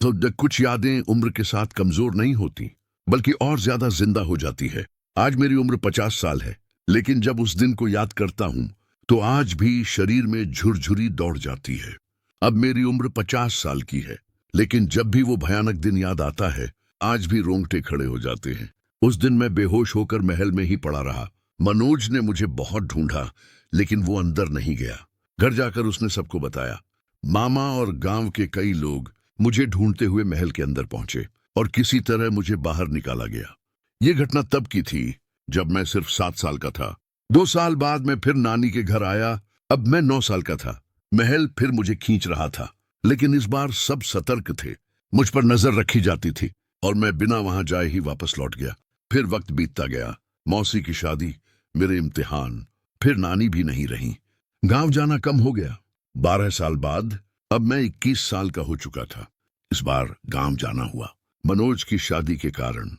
कुछ यादें उम्र के साथ कमजोर नहीं होती, बल्कि और ज्यादा जिंदा हो जाती है। आज मेरी उम्र 50 साल है, लेकिन जब उस दिन को याद करता हूं तो आज भी शरीर में झुरझुरी दौड़ जाती है। अब मेरी उम्र 50 साल की है, लेकिन जब भी वो भयानक दिन याद आता है, आज भी रोंगटे खड़े हो जाते हैं। उस दिन मैं बेहोश होकर महल में ही पड़ा रहा। मनोज ने मुझे बहुत ढूंढा, लेकिन वो अंदर नहीं गया। घर जाकर उसने सबको बताया। मामा और गांव के कई लोग मुझे ढूंढते हुए महल के अंदर पहुंचे और किसी तरह मुझे बाहर निकाला गया। ये घटना तब की थी जब मैं सिर्फ 7 साल का था। 2 साल बाद मैं फिर नानी के घर आया। अब मैं 9 साल का था। महल फिर मुझे खींच रहा था, लेकिन इस बार सब सतर्क थे। मुझ पर नजर रखी जाती थी और मैं बिना वहां जाए ही वापस लौट गया। फिर वक्त बीतता गया। मौसी की शादी, मेरे इम्तिहान, फिर नानी भी नहीं रही। गांव जाना कम हो गया। 12 साल बाद अब मैं 21 साल का हो चुका था। इस बार गांव जाना हुआ, मनोज की शादी के कारण।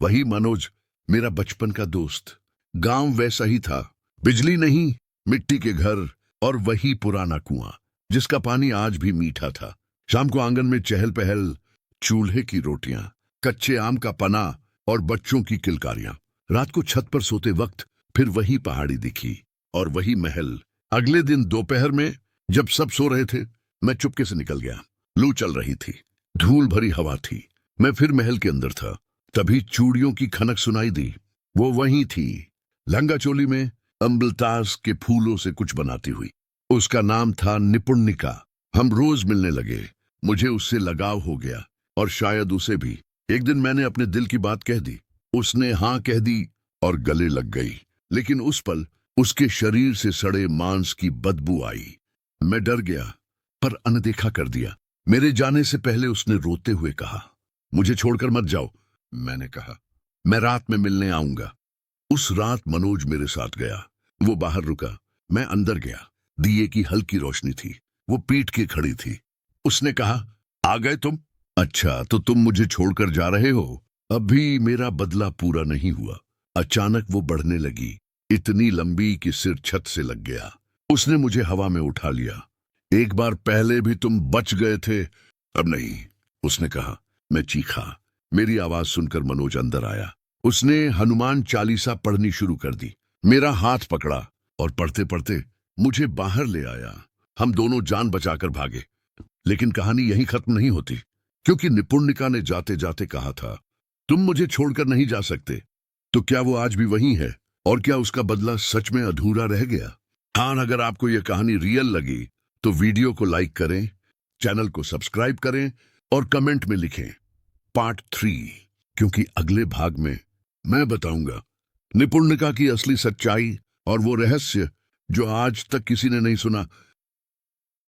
वही मनोज, मेरा बचपन का दोस्त। गांव वैसा ही था, बिजली नहीं, मिट्टी के घर और वही पुराना कुआं जिसका पानी आज भी मीठा था। शाम को आंगन में चहल पहल, चूल्हे की रोटियां, कच्चे आम का पना और बच्चों की किलकारियां। रात को छत पर सोते वक्त फिर वही पहाड़ी दिखी और वही महल। अगले दिन दोपहर में जब सब सो रहे थे, मैं चुपके से निकल गया। लू चल रही थी, धूल भरी हवा थी। मैं फिर महल के अंदर था। तभी चूड़ियों की खनक सुनाई दी। वो वहीं थी, लंगा चोली में अम्बलतास के फूलों से कुछ बनाती हुई। उसका नाम था निपुणिका। हम रोज मिलने लगे। मुझे उससे लगाव हो गया और शायद उसे भी। एक दिन मैंने अपने दिल की बात कह दी। उसने हाँ कह दी और गले लग गई। लेकिन उस पल उसके शरीर से सड़े मांस की बदबू आई। मैं डर गया, पर अनदेखा कर दिया। मेरे जाने से पहले उसने रोते हुए कहा, मुझे छोड़कर मत जाओ। मैंने कहा, मैं रात में मिलने आऊंगा। उस रात मनोज मेरे साथ गया। वो बाहर रुका, मैं अंदर गया। दिए की हल्की रोशनी थी। वो पीट के खड़ी थी। उसने कहा, आ गए तुम? अच्छा, तो तुम मुझे छोड़कर जा रहे हो? अभी मेरा बदला पूरा नहीं हुआ। अचानक वो बढ़ने लगी, इतनी लंबी कि सिर छत से लग गया। उसने मुझे हवा में उठा लिया। एक बार पहले भी तुम बच गए थे, अब नहीं, उसने कहा। मैं चीखा। मेरी आवाज सुनकर मनोज अंदर आया। उसने हनुमान चालीसा पढ़नी शुरू कर दी। मेरा हाथ पकड़ा और पढ़ते पढ़ते मुझे बाहर ले आया। हम दोनों जान बचाकर भागे। लेकिन कहानी यहीं खत्म नहीं होती, क्योंकि निपुणिका ने जाते जाते कहा था, तुम मुझे छोड़कर नहीं जा सकते। तो क्या वो आज भी वही है? और क्या उसका बदला सच में अधूरा रह गया? हाँ, अगर आपको यह कहानी रियल लगी तो वीडियो को लाइक करें, चैनल को सब्सक्राइब करें और कमेंट में लिखें पार्ट 3, क्योंकि अगले भाग में मैं बताऊंगा निपुणिका की असली सच्चाई और वो रहस्य जो आज तक किसी ने नहीं सुना।